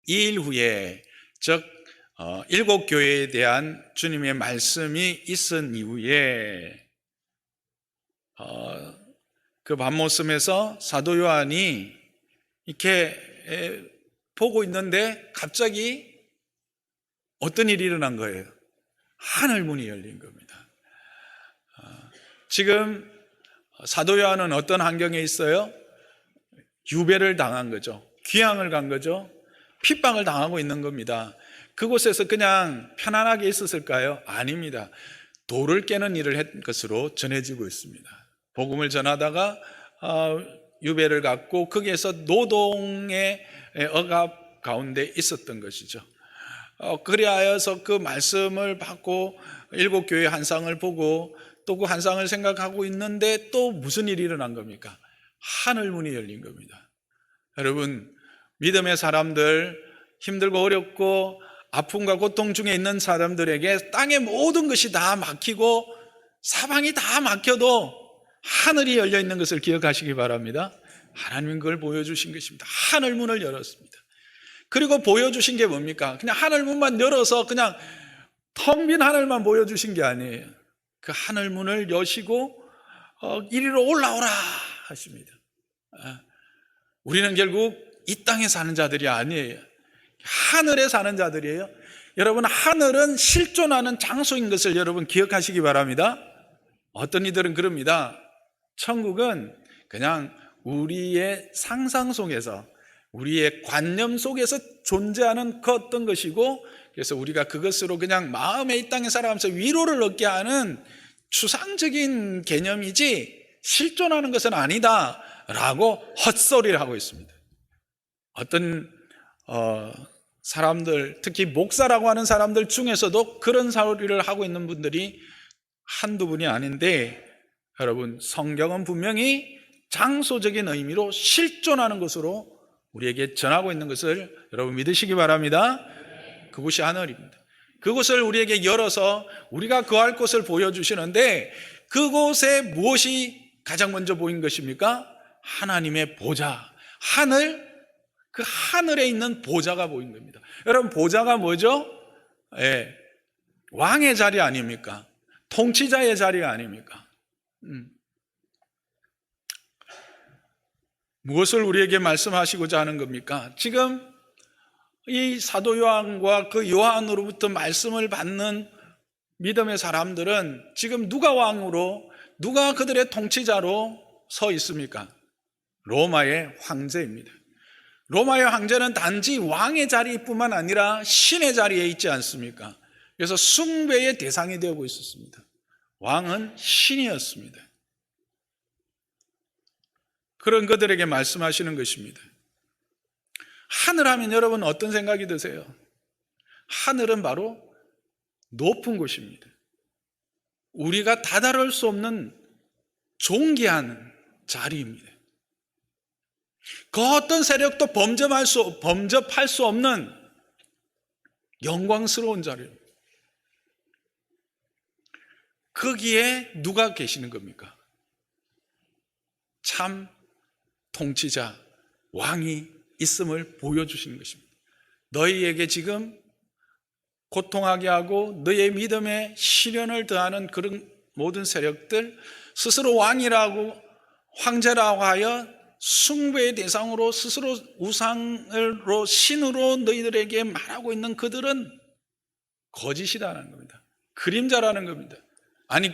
2일 후에, 즉 7교회에 대한 주님의 말씀이 있은 이후에 그 밤모섬에서 사도 요한이 이렇게 보고 있는데 갑자기 어떤 일이 일어난 거예요? 하늘문이 열린 겁니다. 지금 사도 요한은 어떤 환경에 있어요? 유배를 당한 거죠. 귀향을 간 거죠. 핍박을 당하고 있는 겁니다. 그곳에서 그냥 편안하게 있었을까요? 아닙니다. 돌을 깨는 일을 한 것으로 전해지고 있습니다. 복음을 전하다가 유배를 갔고 거기에서 노동의 억압 가운데 있었던 것이죠. 그리하여서 그 말씀을 받고 7교회 환상을 보고 또 그 환상을 생각하고 있는데 또 무슨 일이 일어난 겁니까? 하늘문이 열린 겁니다. 여러분, 믿음의 사람들, 힘들고 어렵고 아픔과 고통 중에 있는 사람들에게 땅의 모든 것이 다 막히고 사방이 다 막혀도 하늘이 열려 있는 것을 기억하시기 바랍니다. 하나님은 그걸 보여주신 것입니다. 하늘문을 열었습니다. 그리고 보여주신 게 뭡니까? 그냥 하늘문만 열어서 그냥 텅 빈 하늘만 보여주신 게 아니에요. 그 하늘문을 여시고 이리로 올라오라 하십니다. 우리는 결국 이 땅에 사는 자들이 아니에요. 하늘에 사는 자들이에요. 여러분, 하늘은 실존하는 장소인 것을 여러분 기억하시기 바랍니다. 어떤 이들은 그럽니다. 천국은 그냥 우리의 상상 속에서, 우리의 관념 속에서 존재하는 그 어떤 것이고, 그래서 우리가 그것으로 그냥 마음에 이 땅에 살아가면서 위로를 얻게 하는 추상적인 개념이지 실존하는 것은 아니다 라고 헛소리를 하고 있습니다. 어떤 사람들, 특히 목사라고 하는 사람들 중에서도 그런 소리를 하고 있는 분들이 한두 분이 아닌데, 여러분, 성경은 분명히 장소적인 의미로 실존하는 것으로 우리에게 전하고 있는 것을 여러분 믿으시기 바랍니다. 그곳이 하늘입니다. 그곳을 우리에게 열어서 우리가 거할 곳을 보여주시는데, 그곳에 무엇이 가장 먼저 보인 것입니까? 하나님의 보좌, 하늘, 그 하늘에 있는 보좌가 보인 겁니다. 여러분, 보좌가 뭐죠? 왕의 자리 아닙니까? 통치자의 자리가 아닙니까? 무엇을 우리에게 말씀하시고자 하는 겁니까? 지금 이 사도 요한과 그 요한으로부터 말씀을 받는 믿음의 사람들은 지금 누가 왕으로, 누가 그들의 통치자로 서 있습니까? 로마의 황제입니다. 로마의 황제는 단지 왕의 자리뿐만 아니라 신의 자리에 있지 않습니까? 그래서 숭배의 대상이 되고 있었습니다. 왕은 신이었습니다. 그런 그들에게 말씀하시는 것입니다. 하늘 하면 여러분 어떤 생각이 드세요? 하늘은 바로 높은 곳입니다. 우리가 다다를 수 없는 존귀한 자리입니다. 그 어떤 세력도 범접할 수 없는 영광스러운 자리입니다. 거기에 누가 계시는 겁니까? 참 통치자, 왕이 있음을 보여주시는 것입니다. 너희에게 지금 고통하게 하고 너희의 믿음에 시련을 더하는 그런 모든 세력들, 스스로 왕이라고, 황제라고 하여 숭배의 대상으로 스스로 우상으로, 신으로 너희들에게 말하고 있는 그들은 거짓이라는 겁니다. 그림자라는 겁니다. 아니,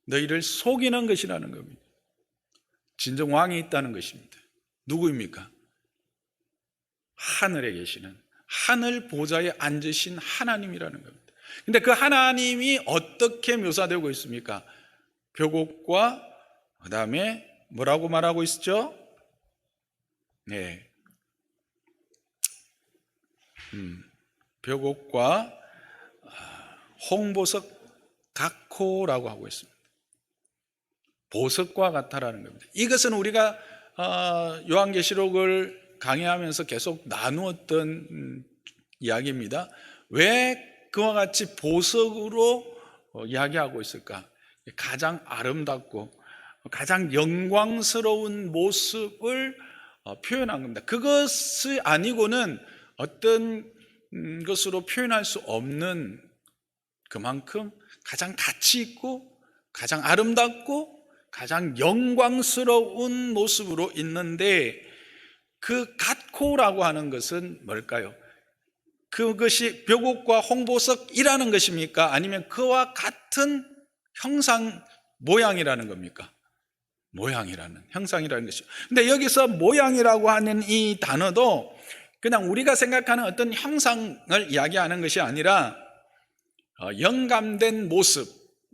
너희를 속이는 것이라는 겁니다. 진정 왕이 있다는 것입니다. 누구입니까? 하늘에 계시는, 하늘 보좌에 앉으신 하나님이라는 겁니다. 근데 그 하나님이 어떻게 묘사되고 있습니까? 벽옥과 그 다음에 뭐라고 말하고 있죠? 네, 벽옥과 홍보석 각호라고 하고 있습니다. 보석과 같다라는 겁니다. 이것은 우리가 요한계시록을 강의하면서 계속 나누었던 이야기입니다. 왜 그와 같이 보석으로 이야기하고 있을까? 가장 아름답고 가장 영광스러운 모습을 표현한 겁니다. 그것이 아니고는 어떤 것으로 표현할 수 없는 그만큼 가장 가치 있고 가장 아름답고 가장 영광스러운 모습으로 있는데, 그 같고라고 하는 것은 뭘까요? 그것이 벽옥과 홍보석이라는 것입니까? 아니면 그와 같은 형상 모양이라는 겁니까? 모양이라는, 형상이라는 것이죠. 근데 여기서 모양이라고 하는 이 단어도 그냥 우리가 생각하는 어떤 형상을 이야기하는 것이 아니라 영감된 모습,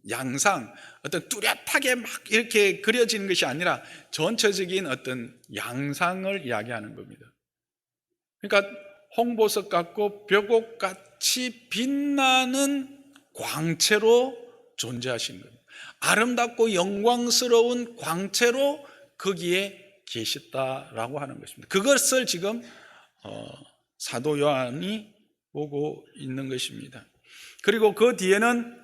양상, 어떤 뚜렷하게 막 이렇게 그려지는 것이 아니라 전체적인 어떤 양상을 이야기하는 겁니다. 그러니까 홍보석 같고 벽옥 같이 빛나는 광채로 존재하시는 겁니다. 아름답고 영광스러운 광채로 거기에 계셨다라고 하는 것입니다. 그것을 지금 사도 요한이 보고 있는 것입니다. 그리고 그 뒤에는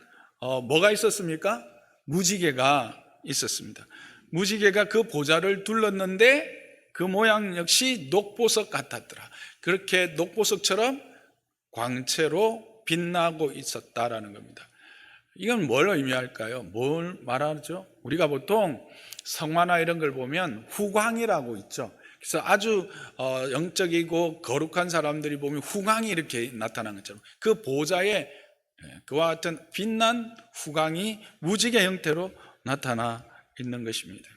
뭐가 있었습니까? 무지개가 있었습니다. 무지개가 그 보좌를 둘렀는데 그 모양 역시 녹보석 같았더라. 그렇게 녹보석처럼 광채로 빛나고 있었다라는 겁니다. 이건 뭘 의미할까요? 뭘 말하죠? 우리가 보통 성화나 이런 걸 보면 후광이라고 있죠. 그래서 아주 영적이고 거룩한 사람들이 보면 후광이 이렇게 나타나는 것처럼 그 보좌에 그와 같은 빛난 후광이 무지개 형태로 나타나 있는 것입니다.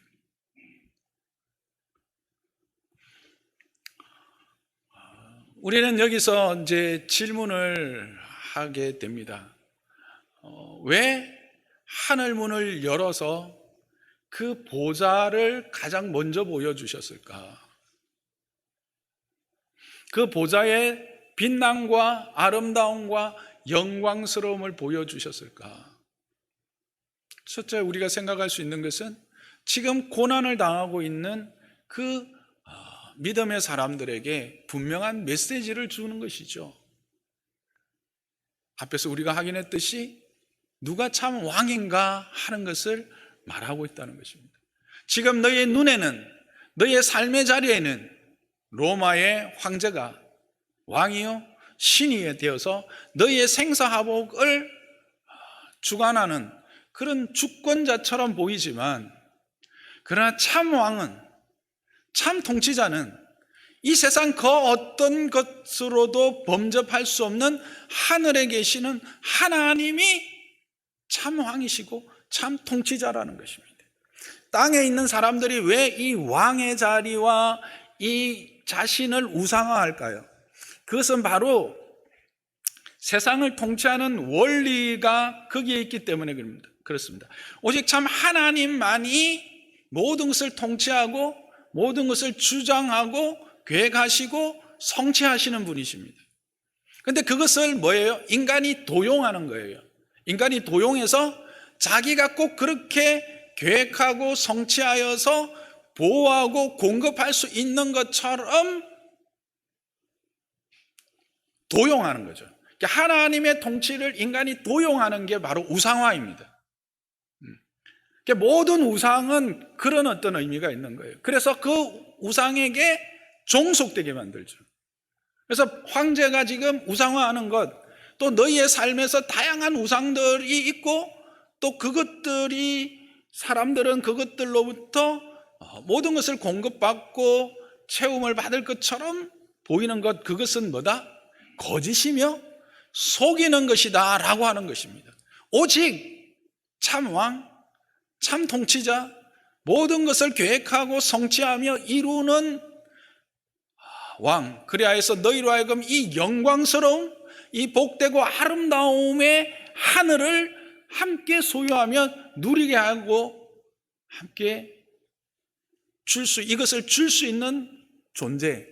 우리는 여기서 이제 질문을 하게 됩니다. 왜 하늘 문을 열어서 그 보좌를 가장 먼저 보여주셨을까? 그 보좌의 빛남과 아름다움과 영광스러움을 보여주셨을까? 첫째, 우리가 생각할 수 있는 것은 지금 고난을 당하고 있는 그 믿음의 사람들에게 분명한 메시지를 주는 것이죠. 앞에서 우리가 확인했듯이 누가 참 왕인가 하는 것을 말하고 있다는 것입니다. 지금 너희의 눈에는, 너희의 삶의 자리에는 로마의 황제가 왕이요 신이 되어서 너희의 생사화복을 주관하는 그런 주권자처럼 보이지만, 그러나 참 왕은, 참 통치자는 이 세상 그 어떤 것으로도 범접할 수 없는 하늘에 계시는 하나님이 참 왕이시고 참 통치자라는 것입니다. 땅에 있는 사람들이 왜 이 왕의 자리와 이 자신을 우상화할까요? 그것은 바로 세상을 통치하는 원리가 거기에 있기 때문에 그렇습니다. 오직 참 하나님만이 모든 것을 통치하고 모든 것을 주장하고 계획하시고 성취하시는 분이십니다. 그런데 그것을 뭐예요? 인간이 도용하는 거예요. 인간이 도용해서 자기가 꼭 그렇게 계획하고 성취하여서 보호하고 공급할 수 있는 것처럼 도용하는 거죠. 하나님의 통치를 인간이 도용하는 게 바로 우상화입니다. 모든 우상은 그런 어떤 의미가 있는 거예요. 그래서 그 우상에게 종속되게 만들죠. 그래서 황제가 지금 우상화하는 것, 또 너희의 삶에서 다양한 우상들이 있고, 또 그것들이 사람들은 그것들로부터 모든 것을 공급받고 채움을 받을 것처럼 보이는 것, 그것은 뭐다? 거짓이며 속이는 것이다 라고 하는 것입니다. 오직 참 왕, 참 통치자, 모든 것을 계획하고 성취하며 이루는 왕, 그리하여서 너희로 하여금 이 영광스러운 이 복되고 아름다움의 하늘을 함께 소유하며 누리게 하고 함께 이것을 줄 수 있는 존재,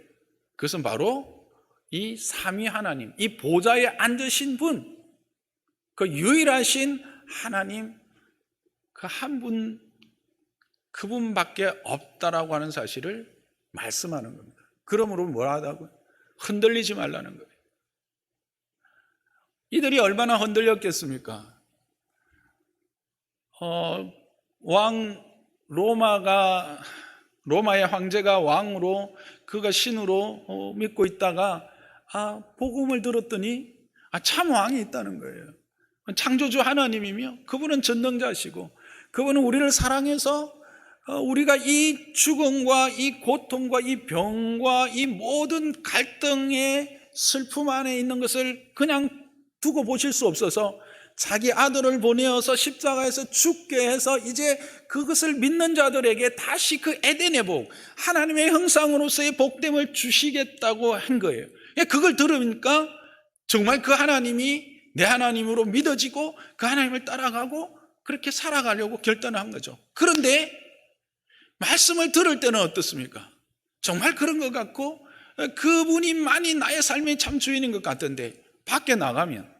그것은 바로 이 삼위 하나님, 이 보좌에 앉으신 분, 그 유일하신 하나님, 그 한 분, 그분밖에 없다라고 하는 사실을 말씀하는 겁니다. 그러므로 뭐라 하다고요? 흔들리지 말라는 거예요. 이들이 얼마나 흔들렸겠습니까? 로마의 황제가 왕으로, 그가 신으로 믿고 있다가 복음을 들었더니 참 왕이 있다는 거예요. 창조주 하나님이며 그분은 전능자시고 그분은 우리를 사랑해서 우리가 이 죽음과 이 고통과 이 병과 이 모든 갈등의 슬픔 안에 있는 것을 그냥 두고 보실 수 없어서 자기 아들을 보내어서 십자가에서 죽게 해서 이제 그것을 믿는 자들에게 다시 그 에덴의 복, 하나님의 형상으로서의 복됨을 주시겠다고 한 거예요. 그걸 들으니까 정말 그 하나님이 내 하나님으로 믿어지고 그 하나님을 따라가고 그렇게 살아가려고 결단을 한 거죠. 그런데 말씀을 들을 때는 어떻습니까? 정말 그런 것 같고 그분이 많이 나의 삶의 참 주인인 것 같던데 밖에 나가면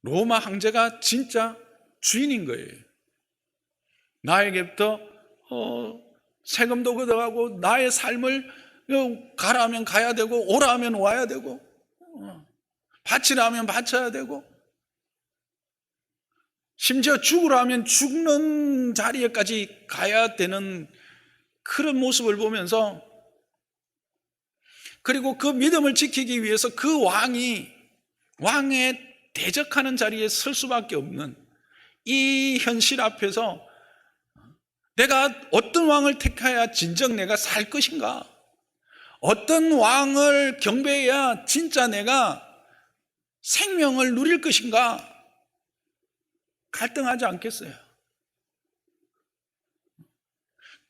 로마 황제가 진짜 주인인 거예요. 나에게부터 세금도 걷어가고 나의 삶을 가라 하면 가야 되고 오라 하면 와야 되고 바치라 하면 바쳐야 되고 심지어 죽으라 하면 죽는 자리에까지 가야 되는 그런 모습을 보면서 그리고 그 믿음을 지키기 위해서 그 왕의 대적하는 자리에 설 수밖에 없는 이 현실 앞에서 내가 어떤 왕을 택해야 진정 내가 살 것인가? 어떤 왕을 경배해야 진짜 내가 생명을 누릴 것인가? 갈등하지 않겠어요?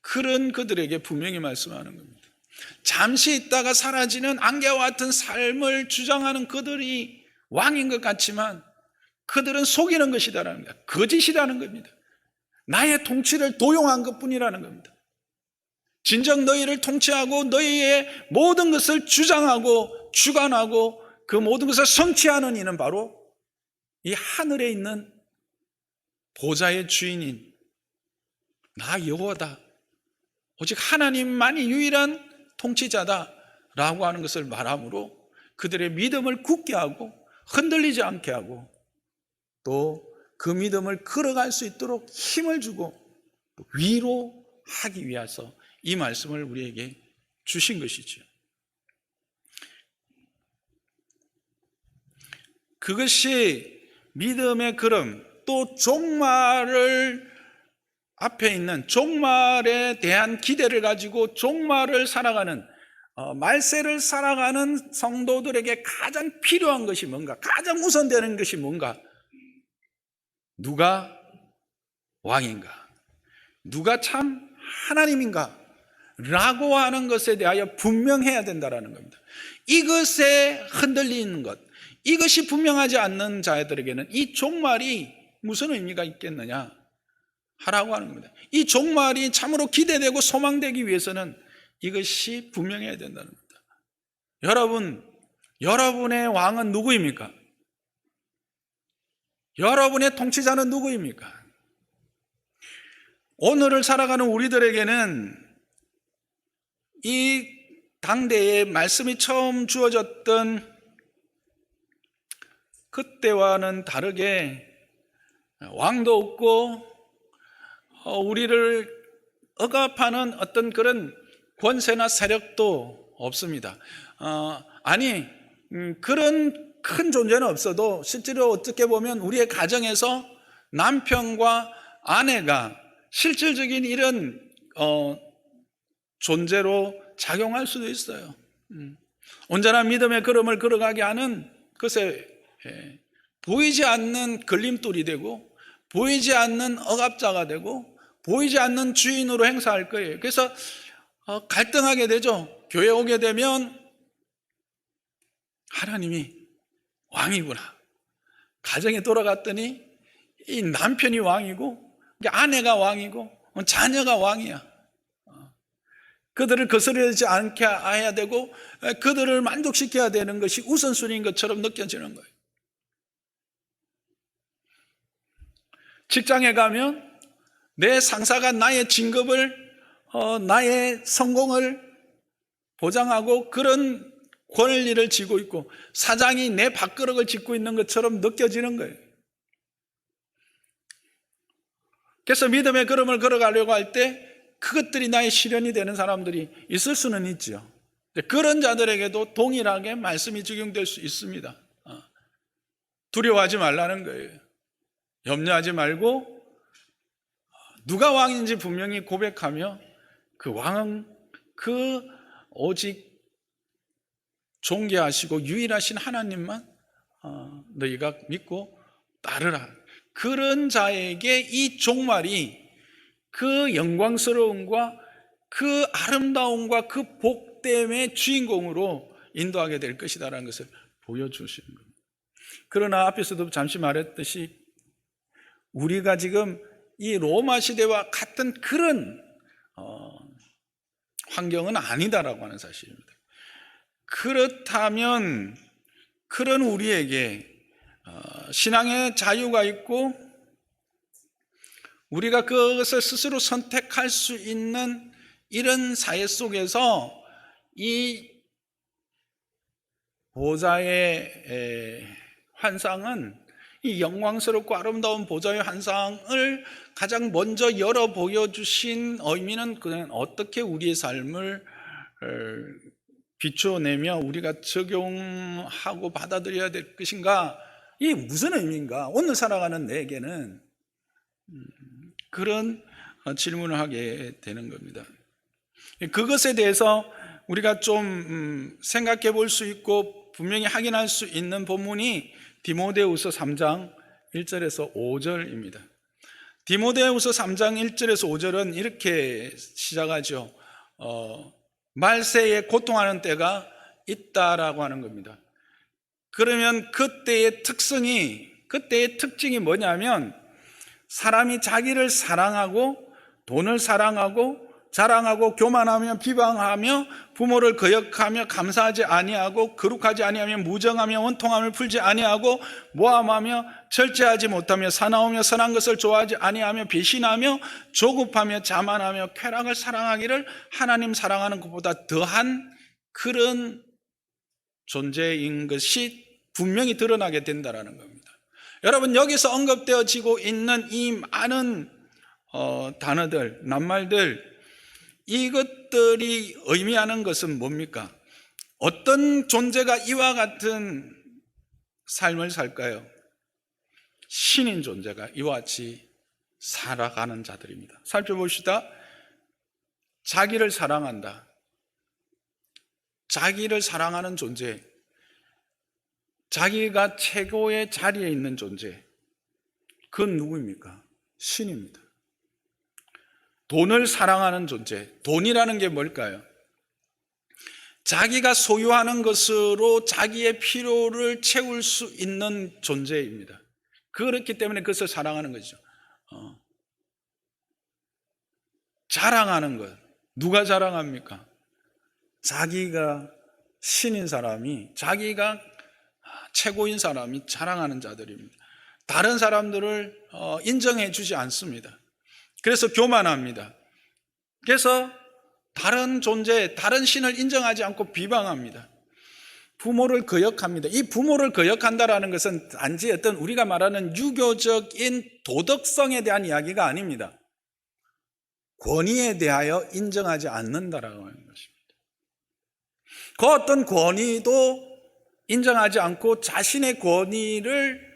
그런 그들에게 분명히 말씀하는 겁니다. 잠시 있다가 사라지는 안개와 같은 삶을 주장하는 그들이 왕인 것 같지만 그들은 속이는 것이다라는 겁니다. 거짓이라는 겁니다. 나의 통치를 도용한 것뿐이라는 겁니다. 진정 너희를 통치하고 너희의 모든 것을 주장하고 주관하고 그 모든 것을 성취하는 이는 바로 이 하늘에 있는 보좌의 주인인 나 여호와다. 오직 하나님만이 유일한 통치자다라고 하는 것을 말함으로 그들의 믿음을 굳게 하고 흔들리지 않게 하고 또 그 믿음을 걸어갈 수 있도록 힘을 주고 위로하기 위해서 이 말씀을 우리에게 주신 것이죠. 그것이 믿음의 걸음, 또 종말을 앞에 있는 종말에 대한 기대를 가지고 종말을 살아가는 말세를 살아가는 성도들에게 가장 필요한 것이 뭔가, 가장 우선되는 것이 뭔가, 누가 왕인가, 누가 참 하나님인가 라고 하는 것에 대하여 분명해야 된다는 겁니다. 이것에 흔들리는 것, 이것이 분명하지 않는 자들에게는 이 종말이 무슨 의미가 있겠느냐 하라고 하는 겁니다. 이 종말이 참으로 기대되고 소망되기 위해서는 이것이 분명해야 된다는 겁니다. 여러분의 왕은 누구입니까? 여러분의 통치자는 누구입니까? 오늘을 살아가는 우리들에게는 이 당대에 말씀이 처음 주어졌던 그때와는 다르게 왕도 없고 우리를 억압하는 어떤 그런 권세나 세력도 없습니다. 그런 큰 존재는 없어도 실제로 어떻게 보면 우리의 가정에서 남편과 아내가 실질적인 이런 존재로 작용할 수도 있어요. 온전한 믿음의 걸음을 걸어가게 하는 것에 보이지 않는 걸림돌이 되고 보이지 않는 억압자가 되고 보이지 않는 주인으로 행사할 거예요. 그래서 갈등하게 되죠. 교회 오게 되면 하나님이 왕이구나. 가정에 돌아갔더니 이 남편이 왕이고 아내가 왕이고 자녀가 왕이야. 그들을 거스르지 않게 해야 되고 그들을 만족시켜야 되는 것이 우선순위인 것처럼 느껴지는 거예요. 직장에 가면 내 상사가 나의 진급을 나의 성공을 보장하고 그런 권리를 쥐고 있고 사장이 내 밥그릇을 짚고 있는 것처럼 느껴지는 거예요. 그래서 믿음의 걸음을 걸어가려고 할 때 그것들이 나의 시련이 되는 사람들이 있을 수는 있죠. 그런 자들에게도 동일하게 말씀이 적용될 수 있습니다. 두려워하지 말라는 거예요. 염려하지 말고 누가 왕인지 분명히 고백하며 그 왕은 그 오직 존귀하시고 유일하신 하나님만 너희가 믿고 따르라. 그런 자에게 이 종말이 그 영광스러움과 그 아름다움과 그 복됨의 주인공으로 인도하게 될 것이다라는 것을 보여주시는 겁니다. 그러나 앞에서도 잠시 말했듯이 우리가 지금 이 로마 시대와 같은 그런 환경은 아니다라고 하는 사실입니다. 그렇다면 그런 우리에게 신앙의 자유가 있고 우리가 그것을 스스로 선택할 수 있는 이런 사회 속에서 이 보좌의 환상은 이 영광스럽고 아름다운 보좌의 환상을 가장 먼저 열어 보여주신 의미는 그냥 어떻게 우리의 삶을 비춰내며 우리가 적용하고 받아들여야 될 것인가? 이게 무슨 의미인가? 오늘 살아가는 내게는 그런 질문을 하게 되는 겁니다. 그것에 대해서 우리가 좀 생각해 볼 수 있고 분명히 확인할 수 있는 본문이 디모데후서 3장 1절에서 5절입니다. 디모데후서 3장 1절에서 5절은 이렇게 시작하죠. 말세에 고통하는 때가 있다라고 하는 겁니다. 그러면 그때의 특징이 뭐냐면 사람이 자기를 사랑하고 돈을 사랑하고 자랑하고 교만하며 비방하며 부모를 거역하며 감사하지 아니하고 거룩하지 아니하며 무정하며 원통함을 풀지 아니하고 모함하며 절제하지 못하며 사나우며 선한 것을 좋아하지 아니하며 배신하며 조급하며 자만하며 쾌락을 사랑하기를 하나님 사랑하는 것보다 더한 그런 존재인 것이 분명히 드러나게 된다는 겁니다. 여러분, 여기서 언급되어지고 있는 이 많은 단어들, 낱말들, 이것들이 의미하는 것은 뭡니까? 어떤 존재가 이와 같은 삶을 살까요? 신인 존재가 이와 같이 살아가는 자들입니다. 살펴봅시다. 자기를 사랑한다. 자기를 사랑하는 존재, 자기가 최고의 자리에 있는 존재, 그건 누구입니까? 신입니다. 돈을 사랑하는 존재, 돈이라는 게 뭘까요? 자기가 소유하는 것으로 자기의 필요를 채울 수 있는 존재입니다. 그렇기 때문에 그것을 사랑하는 거죠. 자랑하는 것, 누가 자랑합니까? 자기가 신인 사람이, 자기가 최고인 사람이 자랑하는 자들입니다. 다른 사람들을 인정해 주지 않습니다. 그래서 교만합니다. 그래서 다른 존재, 다른 신을 인정하지 않고 비방합니다. 부모를 거역합니다. 이 부모를 거역한다라는 것은 단지 어떤 우리가 말하는 유교적인 도덕성에 대한 이야기가 아닙니다. 권위에 대하여 인정하지 않는다라고 하는 것입니다. 그 어떤 권위도 인정하지 않고 자신의 권위를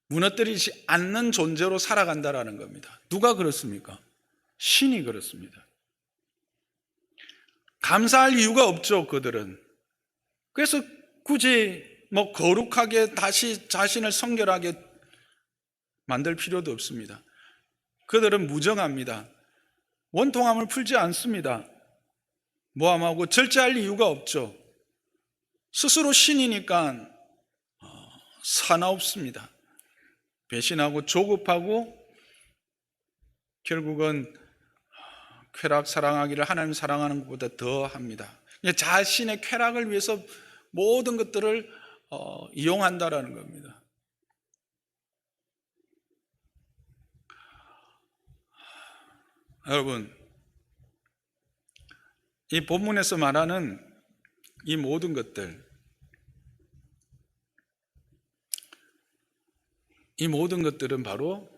무너뜨리지 않는 존재로 살아간다라는 겁니다. 누가 그렇습니까? 신이 그렇습니다. 감사할 이유가 없죠, 그들은. 그래서 굳이 거룩하게 다시 자신을 성결하게 만들 필요도 없습니다. 그들은 무정합니다. 원통함을 풀지 않습니다. 모함하고 절제할 이유가 없죠. 스스로 신이니까 사나웁습니다. 배신하고 조급하고 결국은 쾌락 사랑하기를 하나님 사랑하는 것보다 더 합니다. 자신의 쾌락을 위해서 모든 것들을 이용한다라는 겁니다. 여러분, 이 본문에서 말하는 이 모든 것들, 이 모든 것들은 바로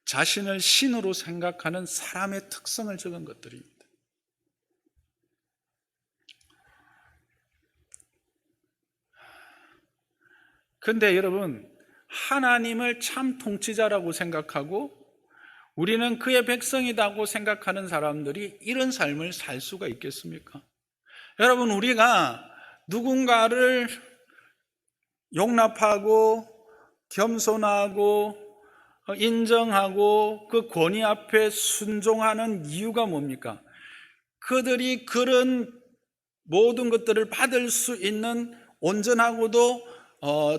자신을 신으로 생각하는 사람의 특성을 적은 것들입니다. 근데 여러분, 하나님을 참 통치자라고 생각하고 우리는 그의 백성이라고 생각하는 사람들이 이런 삶을 살 수가 있겠습니까? 여러분, 우리가 누군가를 용납하고 겸손하고 인정하고 그 권위 앞에 순종하는 이유가 뭡니까? 그들이 그런 모든 것들을 받을 수 있는 온전하고도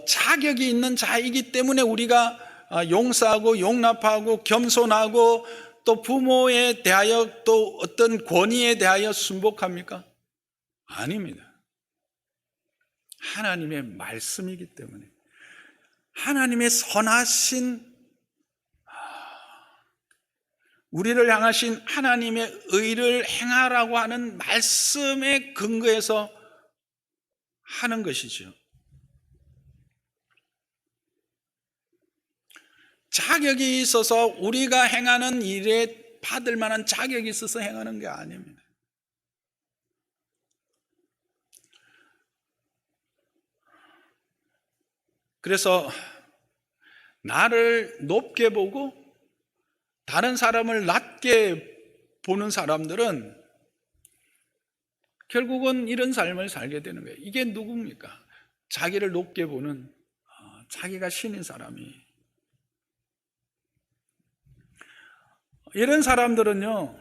자격이 있는 자이기 때문에 우리가 용서하고 용납하고 겸손하고 또 부모에 대하여 또 어떤 권위에 대하여 순복합니까? 아닙니다. 하나님의 말씀이기 때문에, 하나님의 선하신 우리를 향하신 하나님의 의를 행하라고 하는 말씀에 근거해서 하는 것이죠. 자격이 있어서 우리가 행하는 일에 받을 만한 자격이 있어서 행하는 게 아닙니다. 그래서 나를 높게 보고 다른 사람을 낮게 보는 사람들은 결국은 이런 삶을 살게 되는 거예요. 이게 누굽니까? 자기를 높게 보는 자기가 신인 사람이. 이런 사람들은요,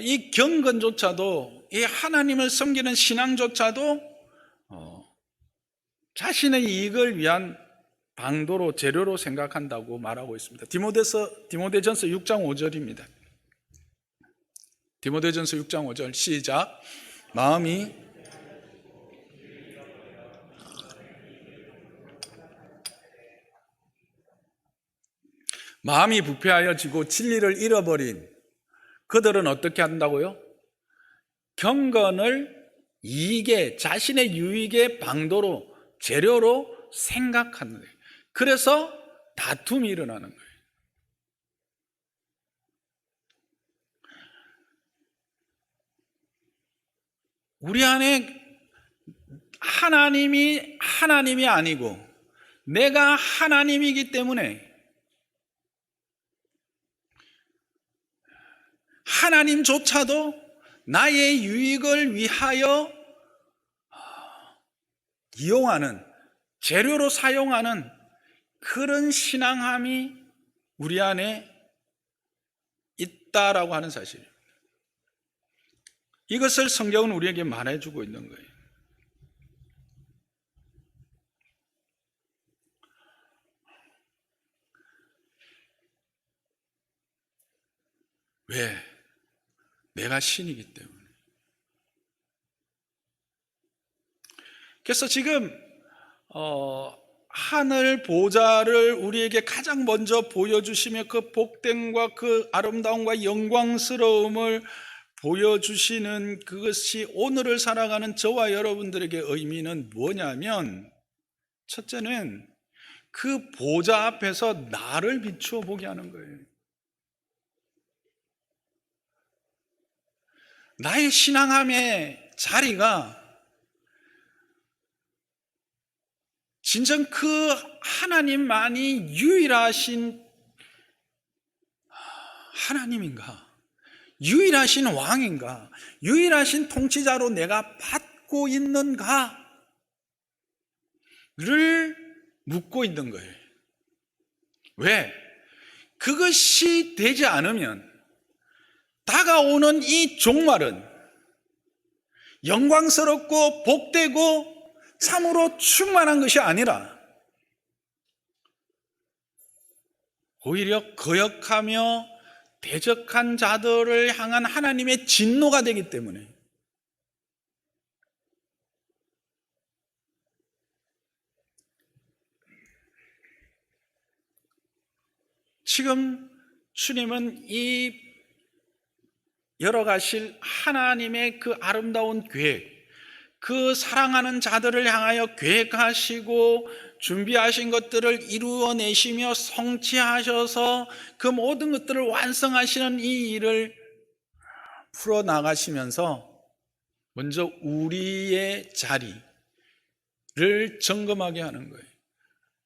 이 경건조차도, 이 하나님을 섬기는 신앙조차도 자신의 이익을 위한 방도로, 재료로 생각한다고 말하고 있습니다. 디모데전서 6장 5절입니다. 디모데전서 6장 5절 시작. 마음이 부패하여 지고 진리를 잃어버린 그들은 어떻게 한다고요? 경건을 이익의, 자신의 유익의 방도로, 재료로 생각하는 거예요. 그래서 다툼이 일어나는 거예요. 우리 안에 하나님이 아니고 내가 하나님이기 때문에 하나님조차도 나의 유익을 위하여 이용하는, 재료로 사용하는 그런 신앙함이 우리 안에 있다라고 하는 사실입니다. 이것을 성경은 우리에게 말해주고 있는 거예요. 왜? 내가 신이기 때문에. 그래서 지금 하늘 보좌를 우리에게 가장 먼저 보여주시며 그 복됨과 그 아름다움과 영광스러움을 보여주시는 그것이 오늘을 살아가는 저와 여러분들에게 의미는 뭐냐면, 첫째는 그 보좌 앞에서 나를 비추어 보게 하는 거예요. 나의 신앙함의 자리가 진정 그 하나님만이 유일하신 하나님인가? 유일하신 왕인가? 유일하신 통치자로 내가 받고 있는가를 묻고 있는 거예요. 왜? 그것이 되지 않으면 다가오는 이 종말은 영광스럽고 복되고 참으로 충만한 것이 아니라 오히려 거역하며 대적한 자들을 향한 하나님의 진노가 되기 때문에 지금 주님은 이 열어가실 하나님의 그 아름다운 계획, 그 사랑하는 자들을 향하여 계획하시고 준비하신 것들을 이루어내시며 성취하셔서 그 모든 것들을 완성하시는 이 일을 풀어나가시면서 먼저 우리의 자리, 점검하게 하는 거예요.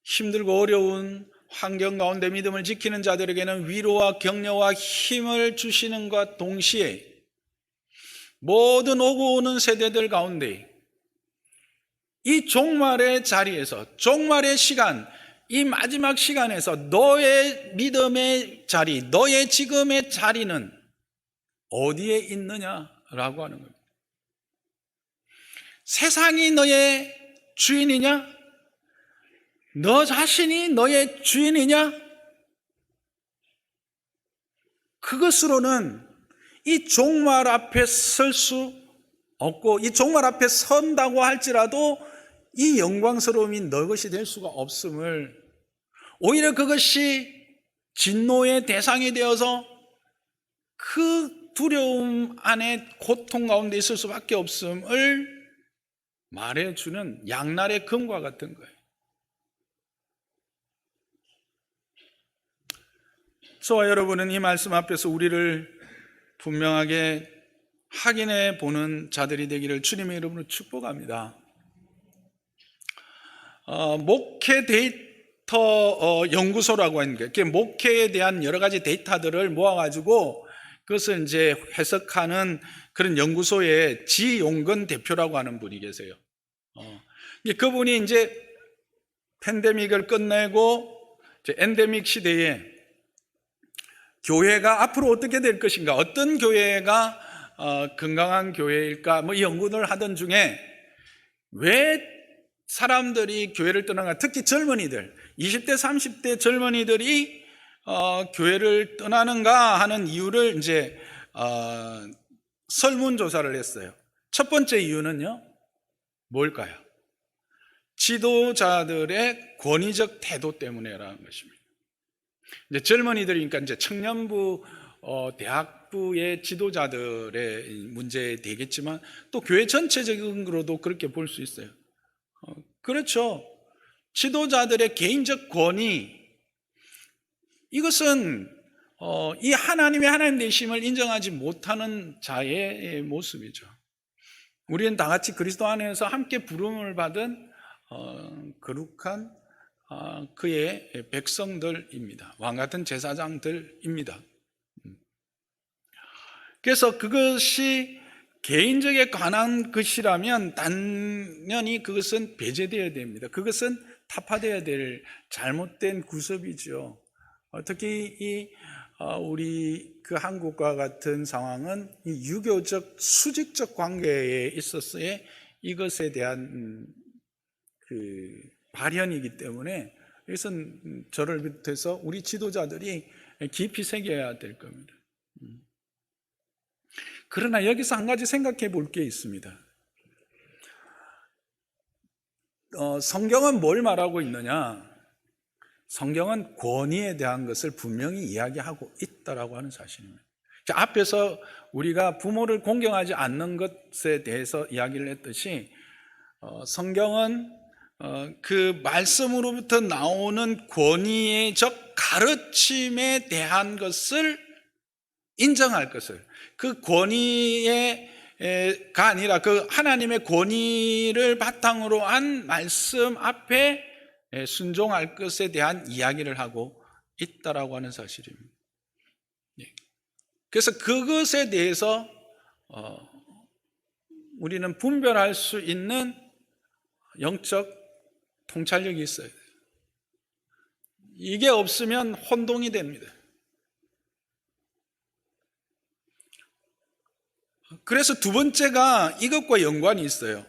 힘들고 어려운 환경 가운데 믿음을 지키는 자들에게는 위로와 격려와 힘을 주시는 것과 동시에 모든 오고 오는 세대들 가운데 이 종말의 자리에서, 종말의 시간, 이 마지막 시간에서 너의 믿음의 자리, 너의 지금의 자리는 어디에 있느냐라고 하는 겁니다. 세상이 너의 주인이냐? 너 자신이 너의 주인이냐? 그것으로는 이 종말 앞에 설 수 없고, 이 종말 앞에 선다고 할지라도 이 영광스러움이 너 것이 될 수가 없음을, 오히려 그것이 진노의 대상이 되어서 그 두려움 안에 고통 가운데 있을 수밖에 없음을 말해주는 양날의 검과 같은 거예요. 저와 여러분은 이 말씀 앞에서 우리를 분명하게 확인해 보는 자들이 되기를 주님의 이름으로 축복합니다. 목회 데이터 연구소라고 하는 게, 목회에 대한 여러 가지 데이터들을 모아가지고 그것을 이제 해석하는 그런 연구소의 지용근 대표라고 하는 분이 계세요. 그분이 이제 팬데믹을 끝내고 이제 엔데믹 시대에 교회가 앞으로 어떻게 될 것인가, 어떤 교회가 건강한 교회일까, 이 연구를 하던 중에 왜 사람들이 교회를 떠나가, 특히 젊은이들, 20대, 30대 젊은이들이 교회를 떠나는가 하는 이유를 이제 설문조사를 했어요. 첫 번째 이유는요, 뭘까요? 지도자들의 권위적 태도 때문에라는 것입니다. 이제 젊은이들이니까 이제 청년부, 대학부의 지도자들의 문제 되겠지만 또 교회 전체적인 거로도 그렇게 볼 수 있어요. 그렇죠. 지도자들의 개인적 권위, 이것은 이 하나님의 하나님 되심을 인정하지 못하는 자의 모습이죠. 우리는 다 같이 그리스도 안에서 함께 부름을 받은 거룩한 그의 백성들입니다. 왕같은 제사장들입니다. 그래서 그것이 개인적에 관한 것이라면 당연히 그것은 배제되어야 됩니다. 그것은 타파되어야 될 잘못된 구습이죠. 특히 우리 그 한국과 같은 상황은 이 유교적 수직적 관계에 있어서의 이것에 대한 그 발현이기 때문에 이것은 저를 비롯해서 우리 지도자들이 깊이 새겨야 될 겁니다. 그러나 여기서 한 가지 생각해 볼 게 있습니다. 성경은 뭘 말하고 있느냐? 성경은 권위에 대한 것을 분명히 이야기하고 있다라고 하는 사실입니다. 앞에서 우리가 부모를 공경하지 않는 것에 대해서 이야기를 했듯이 성경은 그 말씀으로부터 나오는 권위적 가르침에 대한 것을 인정할 것을, 그 권위가 아니라 그 하나님의 권위를 바탕으로 한 말씀 앞에 순종할 것에 대한 이야기를 하고 있다라고 하는 사실입니다. 그래서 그것에 대해서 우리는 분별할 수 있는 영적 통찰력이 있어야 돼요. 이게 없으면 혼동이 됩니다. 그래서 두 번째가 이것과 연관이 있어요.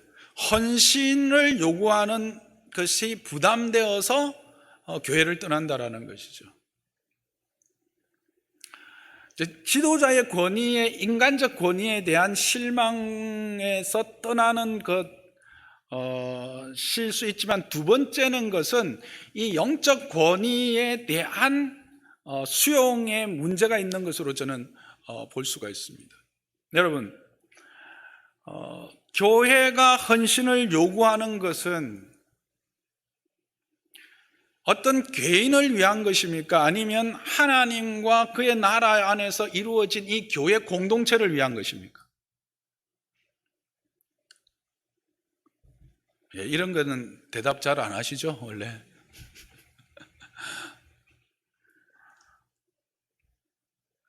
헌신을 요구하는 것이 부담되어서 교회를 떠난다라는 것이죠. 지도자의 권위에, 인간적 권위에 대한 실망에서 떠나는 것일 수 있지만, 두 번째는 것은 이 영적 권위에 대한 수용에 문제가 있는 것으로 저는 볼 수가 있습니다. 여러분, 교회가 헌신을 요구하는 것은 어떤 개인을 위한 것입니까? 아니면 하나님과 그의 나라 안에서 이루어진 이 교회 공동체를 위한 것입니까? 이런 거는 대답 잘 안 하시죠, 원래?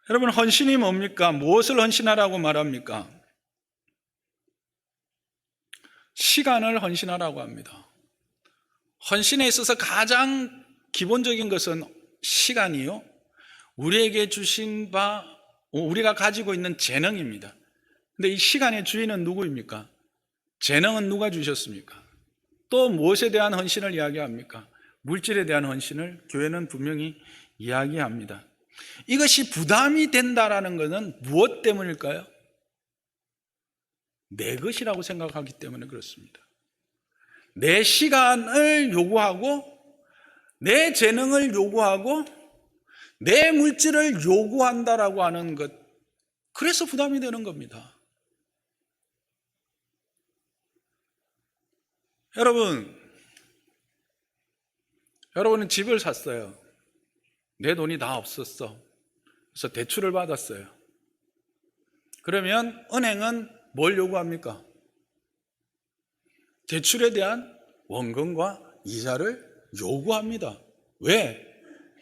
여러분, 헌신이 뭡니까? 무엇을 헌신하라고 말합니까? 시간을 헌신하라고 합니다. 헌신에 있어서 가장 기본적인 것은 시간이요, 우리에게 주신 바, 우리가 가지고 있는 재능입니다. 근데 이 시간의 주인은 누구입니까? 재능은 누가 주셨습니까? 또 무엇에 대한 헌신을 이야기합니까? 물질에 대한 헌신을 교회는 분명히 이야기합니다. 이것이 부담이 된다라는 것은 무엇 때문일까요? 내 것이라고 생각하기 때문에 그렇습니다. 내 시간을 요구하고, 내 재능을 요구하고, 내 물질을 요구한다라고 하는 것, 그래서 부담이 되는 겁니다. 여러분은 집을 샀어요. 내 돈이 다 없었어. 그래서 대출을 받았어요. 그러면 은행은 뭘 요구합니까? 대출에 대한 원금과 이자를 요구합니다. 왜?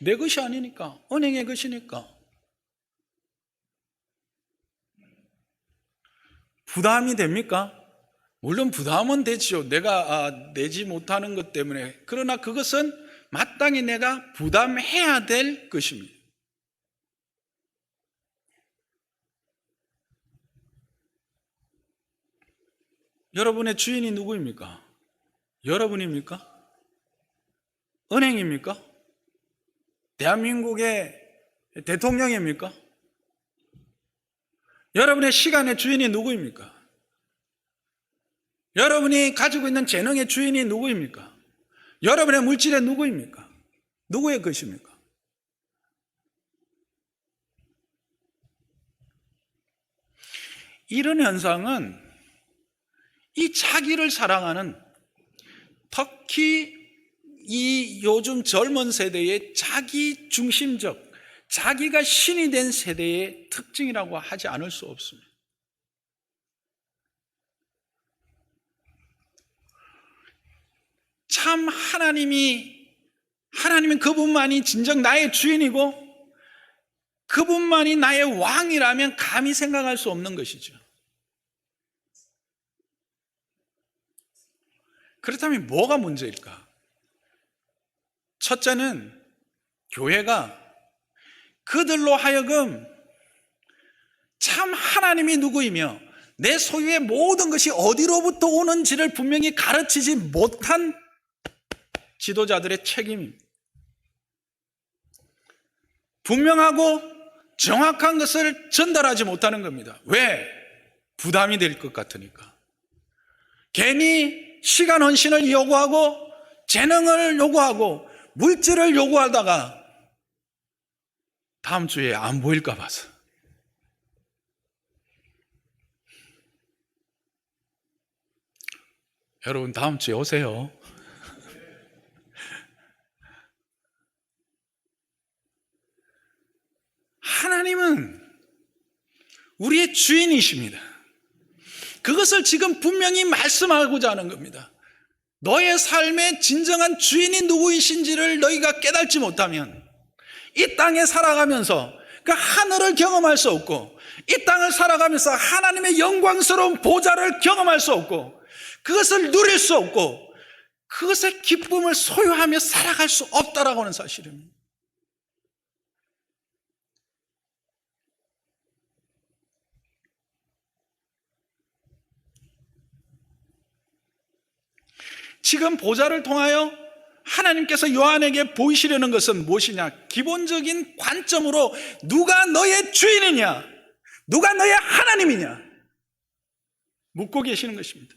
내 것이 아니니까, 은행의 것이니까. 부담이 됩니까? 물론 부담은 되지요. 내가 내지 못하는 것 때문에. 그러나 그것은 마땅히 내가 부담해야 될 것입니다. 여러분의 주인이 누구입니까? 여러분입니까? 은행입니까? 대한민국의 대통령입니까? 여러분의 시간의 주인이 누구입니까? 여러분이 가지고 있는 재능의 주인이 누구입니까? 여러분의 물질의 누구입니까? 누구의 것입니까? 이런 현상은 이 자기를 사랑하는, 특히 이 요즘 젊은 세대의 자기 중심적, 자기가 신이 된 세대의 특징이라고 하지 않을 수 없습니다. 참 하나님은 그분만이 진정 나의 주인이고 그분만이 나의 왕이라면 감히 생각할 수 없는 것이죠. 그렇다면 뭐가 문제일까? 첫째는 교회가 그들로 하여금 참 하나님이 누구이며 내 소유의 모든 것이 어디로부터 오는지를 분명히 가르치지 못한 지도자들의 책임입니다. 분명하고 정확한 것을 전달하지 못하는 겁니다. 왜? 부담이 될 것 같으니까. 괜히 시간 헌신을 요구하고 재능을 요구하고 물질을 요구하다가 다음 주에 안 보일까 봐서. 여러분, 다음 주에 오세요. 하나님은 우리의 주인이십니다. 그것을 지금 분명히 말씀하고자 하는 겁니다. 너의 삶의 진정한 주인이 누구이신지를 너희가 깨닫지 못하면 이 땅에 살아가면서 그 하늘을 경험할 수 없고, 이 땅을 살아가면서 하나님의 영광스러운 보좌를 경험할 수 없고, 그것을 누릴 수 없고, 그것의 기쁨을 소유하며 살아갈 수 없다라고 하는 사실입니다. 지금 보좌를 통하여 하나님께서 요한에게 보이시려는 것은 무엇이냐? 기본적인 관점으로 누가 너의 주인이냐? 누가 너의 하나님이냐? 묻고 계시는 것입니다.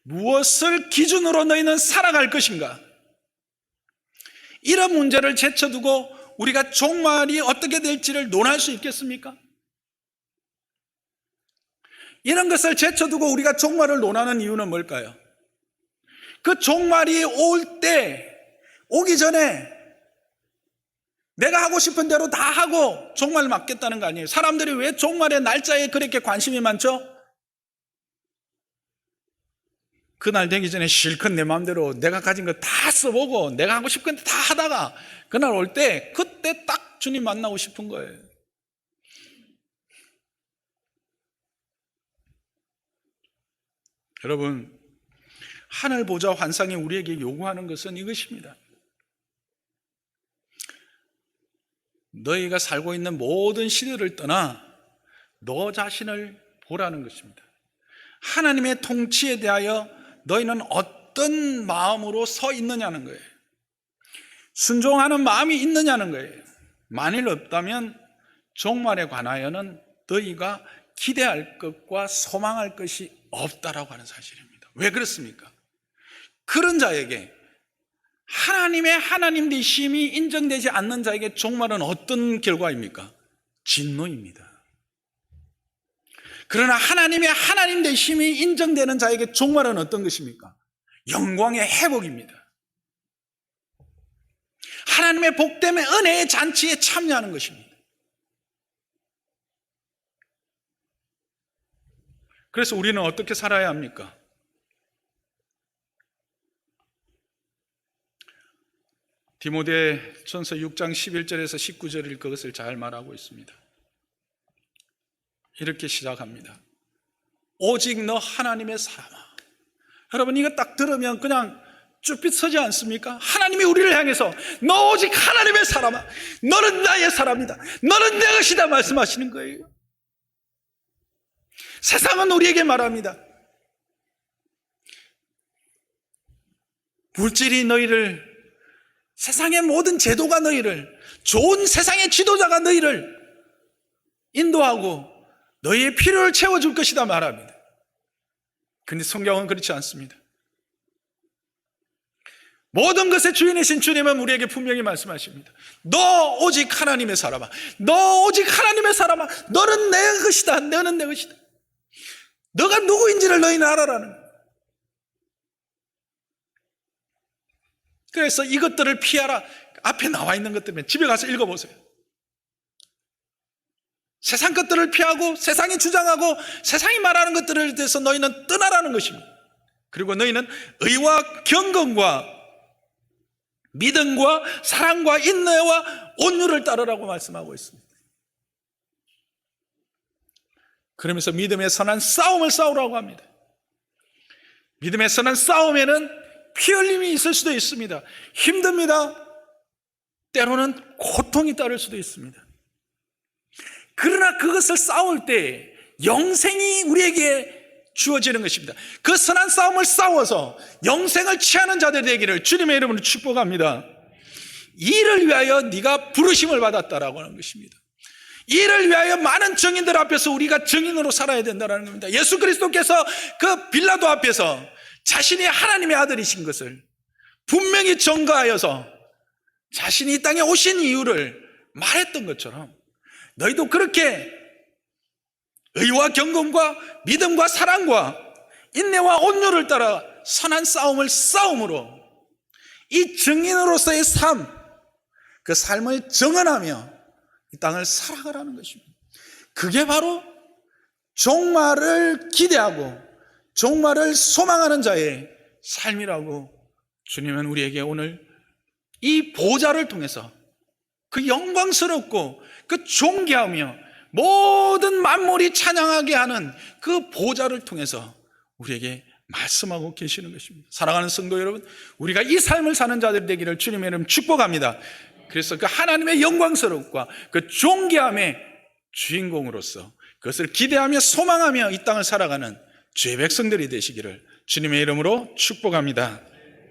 무엇을 기준으로 너희는 살아갈 것인가? 이런 문제를 제쳐두고 우리가 종말이 어떻게 될지를 논할 수 있겠습니까? 이런 것을 제쳐두고 우리가 종말을 논하는 이유는 뭘까요? 그 종말이 오기 전에 내가 하고 싶은 대로 다 하고 종말 맞겠다는 거 아니에요? 사람들이 왜 종말의 날짜에 그렇게 관심이 많죠? 그날 되기 전에 실컷 내 마음대로 내가 가진 거 다 써보고 내가 하고 싶은 거 다 하다가 그날 올 때 그때 딱 주님 만나고 싶은 거예요. 여러분, 하늘 보좌 환상이 우리에게 요구하는 것은 이것입니다. 너희가 살고 있는 모든 시대를 떠나 너 자신을 보라는 것입니다. 하나님의 통치에 대하여 너희는 어떤 마음으로 서 있느냐는 거예요. 순종하는 마음이 있느냐는 거예요. 만일 없다면 종말에 관하여는 너희가 기대할 것과 소망할 것이 없다라고 하는 사실입니다. 왜 그렇습니까? 그런 자에게 하나님의 하나님 되심이 인정되지 않는 자에게 종말은 어떤 결과입니까? 진노입니다. 그러나 하나님의 하나님 되심이 인정되는 자에게 종말은 어떤 것입니까? 영광의 회복입니다. 하나님의 복됨의 은혜의 잔치에 참여하는 것입니다. 그래서 우리는 어떻게 살아야 합니까? 디모데전서 6장 11절에서 19절일 그것을 잘 말하고 있습니다. 이렇게 시작합니다. 오직 너 하나님의 사람아. 여러분, 이거 딱 들으면 그냥 쭈삣 서지 않습니까? 하나님이 우리를 향해서 너 오직 하나님의 사람아, 너는 나의 사람이다, 너는 내 것이다 말씀하시는 거예요. 세상은 우리에게 말합니다. 물질이 너희를, 세상의 모든 제도가 너희를, 좋은 세상의 지도자가 너희를 인도하고 너희의 필요를 채워줄 것이다 말합니다. 그런데 성경은 그렇지 않습니다. 모든 것의 주인이신 주님은 우리에게 분명히 말씀하십니다. 너 오직 하나님의 사람아, 너 오직 하나님의 사람아, 너는 내 것이다, 너는 내 것이다. 너가 누구인지를 너희는 알아라는 거예요. 그래서 이것들을 피하라. 앞에 나와 있는 것들은 집에 가서 읽어보세요. 세상 것들을 피하고 세상이 주장하고 세상이 말하는 것들에 대해서 너희는 떠나라는 것입니다. 그리고 너희는 의와 경건과 믿음과 사랑과 인내와 온유를 따르라고 말씀하고 있습니다. 그러면서 믿음의 선한 싸움을 싸우라고 합니다. 믿음의 선한 싸움에는 피 흘림이 있을 수도 있습니다. 힘듭니다. 때로는 고통이 따를 수도 있습니다. 그러나 그것을 싸울 때 영생이 우리에게 주어지는 것입니다. 그 선한 싸움을 싸워서 영생을 취하는 자들이 되기를 주님의 이름으로 축복합니다. 이를 위하여 네가 부르심을 받았다라고 하는 것입니다. 이를 위하여 많은 증인들 앞에서 우리가 증인으로 살아야 된다는 겁니다. 예수 그리스도께서 그 빌라도 앞에서 자신이 하나님의 아들이신 것을 분명히 증거하여서 자신이 이 땅에 오신 이유를 말했던 것처럼 너희도 그렇게 의와 경건과 믿음과 사랑과 인내와 온유를 따라 선한 싸움을 싸움으로 이 증인으로서의 삶, 그 삶을 정언하며 이 땅을 살아가라는 것입니다. 그게 바로 종말을 기대하고 종말을 소망하는 자의 삶이라고 주님은 우리에게 오늘 이 보좌를 통해서 그 영광스럽고 그 존귀하며 모든 만물이 찬양하게 하는 그 보좌를 통해서 우리에게 말씀하고 계시는 것입니다. 사랑하는 성도 여러분, 우리가 이 삶을 사는 자들이 되기를 주님의 이름 축복합니다. 그래서 그 하나님의 영광스럽과 그 존귀함의 주인공으로서 그것을 기대하며 소망하며 이 땅을 살아가는 주의 백성들이 되시기를 주님의 이름으로 축복합니다.